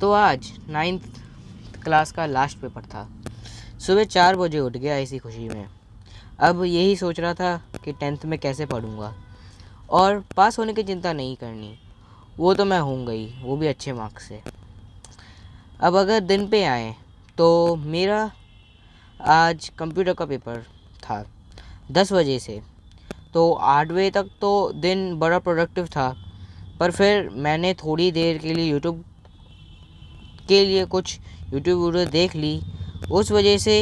तो आज 9th class का लास्ट पेपर था। सुबह 4 बजे उठ गया इसी खुशी में। अब यही सोच रहा था कि 10th में कैसे पढ़ूँगा और पास होने की चिंता नहीं करनी, वो तो मैं होऊंगा ही, वो भी अच्छे मार्क्स से। अब अगर दिन पे आए तो मेरा आज कंप्यूटर का पेपर था 10 बजे से, तो 8 बजे तक तो दिन बड़ा प्रोडक्टिव था। पर फिर मैंने थोड़ी देर के लिए यूट्यूब के लिए कुछ यूट्यूब वीडियो देख ली, उस वजह से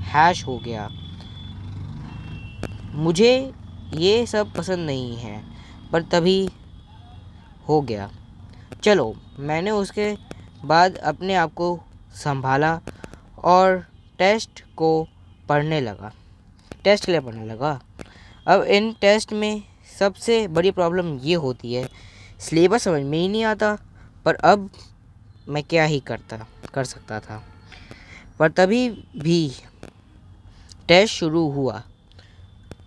हैश हो गया। मुझे ये सब पसंद नहीं है, पर तभी हो गया। चलो, मैंने उसके बाद अपने आप को संभाला और टेस्ट के लिए पढ़ने लगा। अब इन टेस्ट में सबसे बड़ी प्रॉब्लम ये होती है, सिलेबस समझ में ही नहीं आता। पर अब मैं क्या ही कर सकता था। पर तभी भी टेस्ट शुरू हुआ,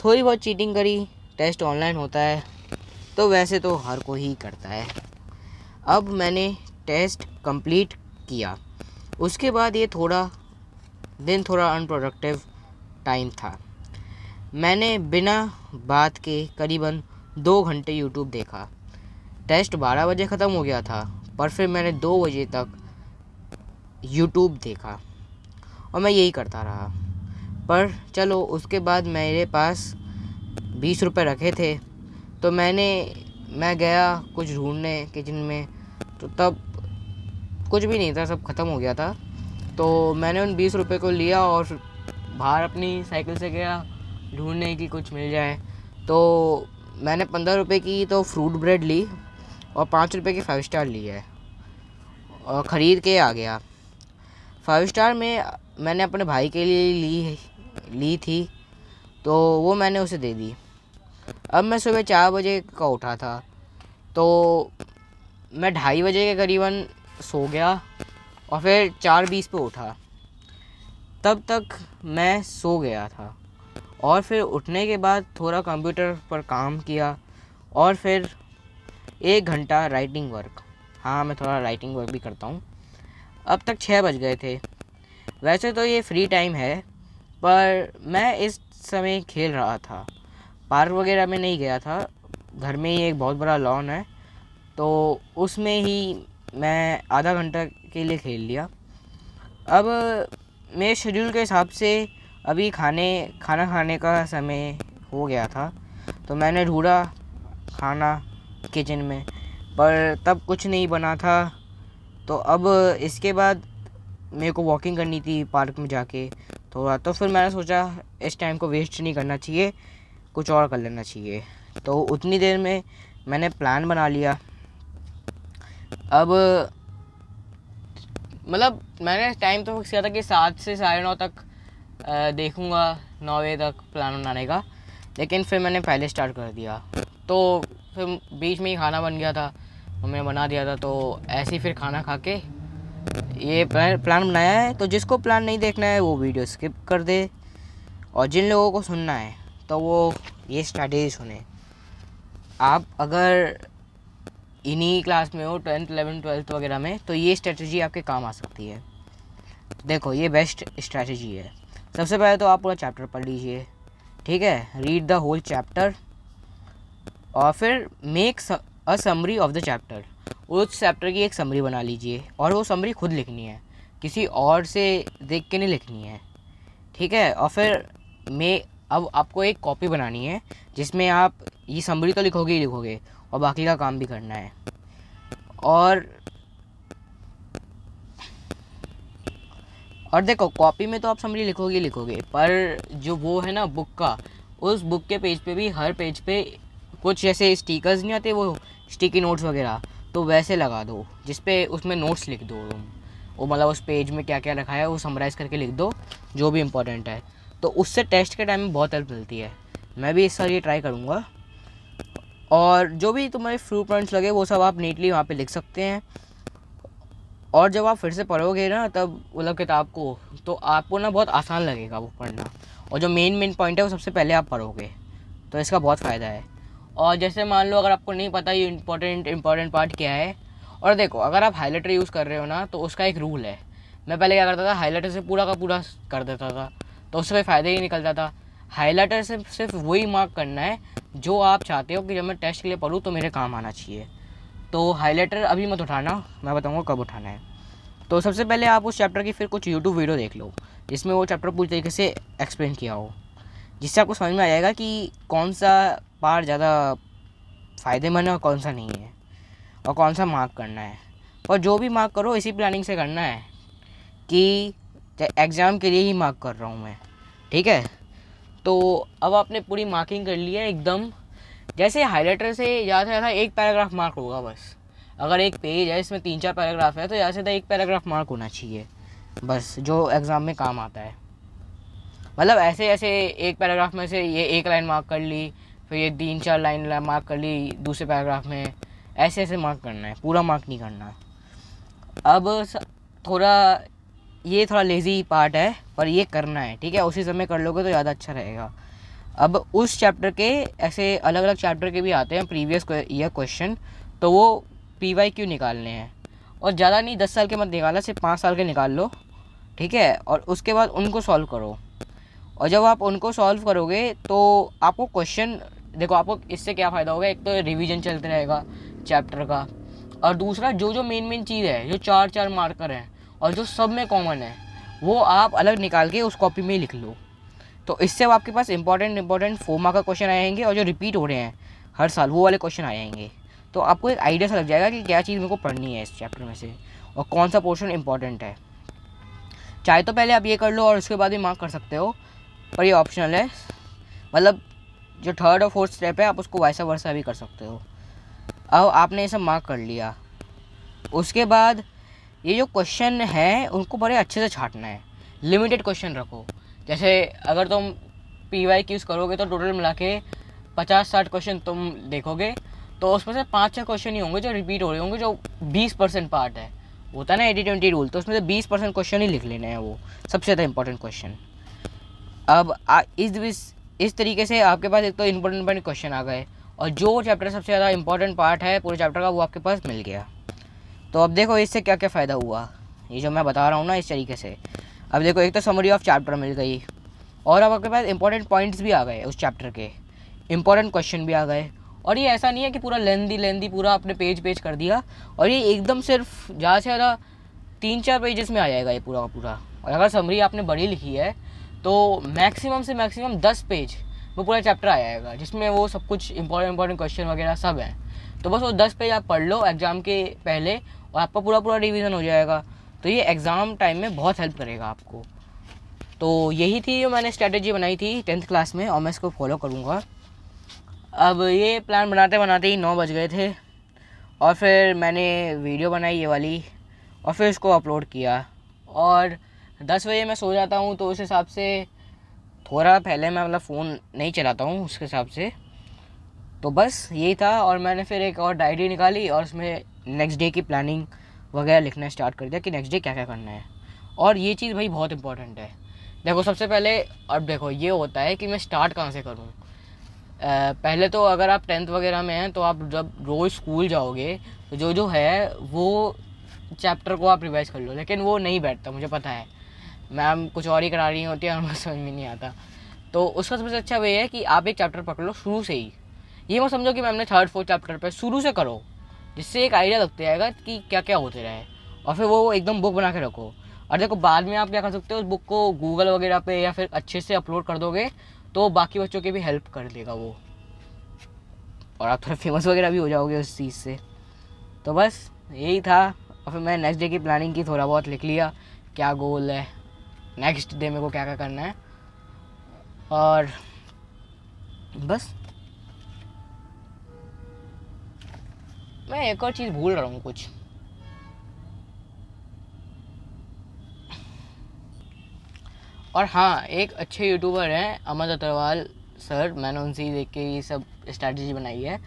थोड़ी बहुत चीटिंग करी। टेस्ट ऑनलाइन होता है तो वैसे तो हर कोई ही करता है। अब मैंने टेस्ट कंप्लीट किया। उसके बाद ये थोड़ा अनप्रोडक्टिव टाइम था। मैंने बिना बात के करीबन 2 घंटे यूट्यूब देखा। टेस्ट 12 बजे ख़त्म हो गया था, पर फिर मैंने 2 बजे तक यूट्यूब देखा और मैं यही करता रहा। पर चलो, उसके बाद मेरे पास 20 रुपये रखे थे, तो मैं गया कुछ ढूंढने किचन में, तो तब कुछ भी नहीं था, सब ख़त्म हो गया था। तो मैंने उन 20 रुपये को लिया और फिर बाहर अपनी साइकिल से गया ढूंढने की कुछ मिल जाए। तो मैंने 15 रुपये की तो फ्रूट ब्रेड ली और 5 रुपये की 5 स्टार ली है और ख़रीद के आ गया। 5 स्टार में मैंने अपने भाई के लिए ली थी, तो वो मैंने उसे दे दी। अब मैं सुबह 4 बजे का उठा था, तो मैं 2:30 बजे के करीबन सो गया और फिर 4:20 पे उठा। तब तक मैं सो गया था और फिर उठने के बाद थोड़ा कंप्यूटर पर काम किया और फिर 1 घंटा राइटिंग वर्क। हाँ, मैं थोड़ा राइटिंग वर्क भी करता हूँ। अब तक 6 बज गए थे। वैसे तो ये फ्री टाइम है, पर मैं इस समय खेल रहा था। पार्क वगैरह में नहीं गया था, घर में ही एक बहुत बड़ा लॉन है, तो उसमें ही मैं आधा घंटा के लिए खेल लिया। अब मेरे शेड्यूल के हिसाब से अभी खाना खाने का समय हो गया था, तो मैंने ढूंढा खाना किचन में, पर तब कुछ नहीं बना था। तो अब इसके बाद मेरे को वॉकिंग करनी थी पार्क में जाके थोड़ा, तो फिर मैंने सोचा इस टाइम को वेस्ट नहीं करना चाहिए, कुछ और कर लेना चाहिए। तो उतनी देर में मैंने प्लान बना लिया। अब मतलब मैंने टाइम तो फिक्स किया था कि 7 से 9:30 तक देखूँगा, 9 बजे तक प्लान बनाने का, लेकिन फिर मैंने पहले स्टार्ट कर दिया। तो फिर बीच में ही खाना बन गया था, मैंने बना दिया था, तो ऐसे ही फिर खाना खा के ये प्लान बनाया है। तो जिसको प्लान नहीं देखना है वो वीडियो स्किप कर दे, और जिन लोगों को सुनना है तो वो ये स्ट्रैटेजी सुने। आप अगर इन्हीं क्लास में हो 10th 11th 12th वगैरह में, तो ये स्ट्रैटेजी आपके काम आ सकती है। देखो, ये बेस्ट स्ट्रैटेजी है। सबसे पहले तो आप पूरा चैप्टर पढ़ लीजिए, ठीक है, रीड द होल चैप्टर, और फिर make a summary of the chapter. उस चैप्टर की एक समरी बना लीजिए और वो समरी खुद लिखनी है, किसी और से देख के नहीं लिखनी है, ठीक है। और फिर अब आपको एक कॉपी बनानी है जिसमें आप ये समरी तो लिखोगे ही लिखोगे और बाकी का काम भी करना है। और देखो, कॉपी में तो आप समरी लिखोगे, पर जो वो है ना बुक का, उस बुक के पेज पे भी हर पेज पे कुछ जैसे स्टिकर्स नहीं आते, वो स्टिकी नोट्स वगैरह, तो वैसे लगा दो जिसपे उसमें नोट्स लिख दो तुम। वो मतलब उस पेज में क्या क्या रखा है वो समराइज़ करके लिख दो, जो भी इम्पोर्टेंट है। तो उससे टेस्ट के टाइम में बहुत हेल्प मिलती है। मैं भी इस बार ये ट्राई करूँगा। और जो भी तुम्हारे फ्यू पॉइंट्स लगे वो सब आप नीटली वहाँ पे लिख सकते हैं। और जब आप फिर से पढ़ोगे ना तब मतलब किताब को, तो आपको ना बहुत आसान लगेगा वो पढ़ना, और जो मेन पॉइंट है वो सबसे पहले आप पढ़ोगे, तो इसका बहुत फ़ायदा है। और जैसे मान लो अगर आपको नहीं पता ये इम्पोर्टेंट पार्ट क्या है, और देखो अगर आप हाईलाइटर यूज़ कर रहे हो ना तो उसका एक रूल है। मैं पहले क्या करता था, हाईलाइटर से पूरा का पूरा कर देता था, तो उससे कोई फ़ायदा ही निकलता था। हाईलाइटर से सिर्फ वही मार्क करना है जो आप चाहते हो कि जब मैं टेस्ट के लिए पढ़ूँ तो मेरे काम आना चाहिए। तो हाईलाइटर अभी मत उठाना, मैं बताऊँगा कब उठाना है। तो सबसे पहले आप उस चैप्टर की फिर कुछ यूट्यूब वीडियो देख लो जिसमें वो चैप्टर पूरी तरीके से एक्सप्लेन किया हो, जिससे आपको समझ में आ जाएगा कि कौन सा पार्ट ज़्यादा फ़ायदेमंद है और कौन सा नहीं है, और कौन सा मार्क करना है। और जो भी मार्क करो इसी प्लानिंग से करना है कि एग्ज़ाम के लिए ही मार्क कर रहा हूँ मैं, ठीक है। तो अब आपने पूरी मार्किंग कर ली है एकदम। जैसे हाईलाइटर से ज़्यादा से ज़्यादा एक पैराग्राफ मार्क होगा बस। अगर एक पेज है इसमें 3-4 पैराग्राफ है तो ज़्यादा से ज़्यादा एक पैराग्राफ मार्क होना चाहिए बस, जो एग्ज़ाम में काम आता है। मतलब ऐसे ऐसे एक पैराग्राफ में से ये एक लाइन मार्क कर ली, फिर ये 3-4 लाइन मार्क कर ली दूसरे पैराग्राफ में, ऐसे ऐसे मार्क करना है, पूरा मार्क नहीं करना। अब थोड़ा ये थोड़ा लेज़ी पार्ट है पर ये करना है, ठीक है। उसी समय कर लोगे तो ज़्यादा अच्छा रहेगा। अब उस चैप्टर के ऐसे अलग अलग चैप्टर के भी आते हैं प्रीवियस ईयर क्वेश्चन, तो वो PYQ निकालने हैं। और ज़्यादा नहीं, 10 साल के मत निकालना, सिर्फ 5 साल के निकाल लो, ठीक है। और उसके बाद उनको सॉल्व करो। और जब आप उनको सॉल्व करोगे तो आपको क्वेश्चन, देखो आपको इससे क्या फ़ायदा होगा, एक तो रिवीजन चलते रहेगा चैप्टर का, और दूसरा जो जो मेन चीज़ है, जो 4-4 मार्कर हैं और जो सब में कॉमन है, वो आप अलग निकाल के उस कॉपी में ही लिख लो। तो इससे आपके पास इंपॉर्टेंट 4 मार्क का क्वेश्चन आएंगे, और जो रिपीट हो रहे हैं हर साल वो वाले क्वेश्चन आएंगे। तो आपको एक आइडिया सा लग जाएगा कि क्या चीज़ मेरे को पढ़नी है इस चैप्टर में से और कौन सा पोर्शन इंपॉर्टेंट है। चाहे तो पहले आप ये कर लो और उसके बाद भी मार्क कर सकते हो, पर ये ऑप्शनल है। मतलब जो 3rd और 4th स्टेप है आप उसको वैसा वर्सा भी कर सकते हो। अब आपने ये सब मार्क कर लिया, उसके बाद ये जो क्वेश्चन है उनको बड़े अच्छे से छांटना है। लिमिटेड क्वेश्चन रखो। जैसे अगर तुम PYQs करोगे तो टोटल मिला के 50-60 क्वेश्चन तुम देखोगे, तो उसमें से 5-6 क्वेश्चन ही होंगे जो रिपीट हो रहे होंगे, जो 20% पार्ट है। होता है ना 80-20 रूल, तो उसमें से 20% क्वेश्चन ही लिख लेने हैं, वो सबसे ज़्यादा इंपॉर्टेंट क्वेश्चन। अब इस तरीके से आपके पास एक तो इंपॉर्टेंट क्वेश्चन आ गए, और जो चैप्टर सबसे ज़्यादा इंपॉर्टेंट पार्ट है पूरे चैप्टर का वो आपके पास मिल गया। तो अब देखो इससे क्या क्या फ़ायदा हुआ, ये जो मैं बता रहा हूँ ना इस तरीके से। अब देखो एक तो समरी ऑफ चैप्टर मिल गई, और अब आपके पास इंपॉर्टेंट पॉइंट्स भी आ गए उस चैप्टर के, इंपॉर्टेंट क्वेश्चन भी आ गए। और ये ऐसा नहीं है कि पूरा लेंदी पूरा आपने पेज कर दिया, और ये एकदम सिर्फ ज़्यादा से ज़्यादा 3-4 पेजेस में आ जाएगा ये पूरा का पूरा। और अगर समरी आपने बड़ी लिखी है तो मैक्सिमम से मैक्सिमम 10 पेज वो पूरा चैप्टर आ जाएगा, जिसमें वो सब कुछ इंपॉर्टेंट क्वेश्चन वगैरह सब हैं। तो बस वो 10 पेज आप पढ़ लो एग्ज़ाम के पहले, और आपका पूरा रिवीजन हो जाएगा। तो ये एग्ज़ाम टाइम में बहुत हेल्प करेगा आपको। तो यही थी जो मैंने स्ट्रैटेजी बनाई थी 10th क्लास में, और मैं इसको फॉलो करूँगा। अब ये प्लान बनाते बनाते ही 9 बज गए थे, और फिर मैंने वीडियो बनाई ये वाली, और फिर इसको अपलोड किया। और 10 बजे मैं सो जाता हूँ, तो उस हिसाब से थोड़ा पहले मैं मतलब फ़ोन नहीं चलाता हूँ उस हिसाब से। तो बस यही था, और मैंने फिर एक और डायरी निकाली और उसमें नेक्स्ट डे की प्लानिंग वगैरह लिखना स्टार्ट कर दिया कि नेक्स्ट डे क्या क्या करना है। और ये चीज़ भाई बहुत इंपॉर्टेंट है। देखो सबसे पहले, अब देखो ये होता है कि मैं स्टार्ट कहाँ से करूँ। पहले तो अगर आप 10th वगैरह में हैं तो आप जब रोज़ स्कूल जाओगे तो जो है वो चैप्टर को आप रिवाइज़ कर लो, लेकिन वो नहीं बैठता, मुझे पता है। मैम कुछ और ही करा रही होती है और मुझे समझ में नहीं आता। तो उसका सबसे अच्छा वे है कि आप एक चैप्टर पकड़ लो शुरू से ही। ये मत समझो कि मैम ने 3rd 4th चैप्टर पे, शुरू से करो, जिससे एक आइडिया लगता जाएगा कि क्या क्या होते रहे। और फिर वो एकदम बुक बना के रखो। और देखो बाद में आप क्या कर सकते हो, उस बुक को गूगल वगैरह पे या फिर अच्छे से अपलोड कर दोगे तो बाकी बच्चों की भी हेल्प कर देगा वो, और आप थोड़ा फेमस वगैरह भी हो जाओगे उस चीज़ से। तो बस यही था। और फिर मैं नेक्स्ट डे की प्लानिंग की, थोड़ा बहुत लिख लिया क्या गोल है, नेक्स्ट डे मेरे को क्या क्या करना है, और बस। मैं एक और चीज़ भूल रहा हूँ कुछ। और हाँ, एक अच्छे यूट्यूबर हैं अमन अग्रवाल सर, मैंने उनसे ही देख के ये सब स्ट्रैटेजी बनाई है।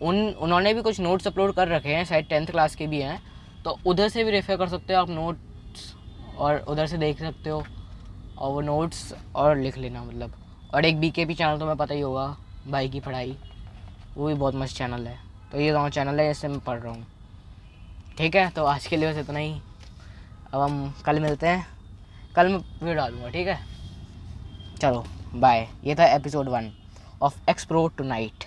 उन्होंने भी कुछ नोट्स अपलोड कर रखे हैं, शायद 10th क्लास के भी हैं, तो उधर से भी रेफर कर सकते हो आप नोट्स, और उधर से देख सकते हो और वो नोट्स और लिख लेना मतलब। और एक BKP चैनल तो मैं पता ही होगा, भाई की पढ़ाई, वो भी बहुत मस्त चैनल है। तो ये दोनों चैनल है जिससे मैं पढ़ रहा हूँ। ठीक है, तो आज के लिए बस इतना ही। अब हम कल मिलते हैं, कल मैं वीडियो डालूँगा, ठीक है। चलो बाय। ये था episode 1 of explore to night.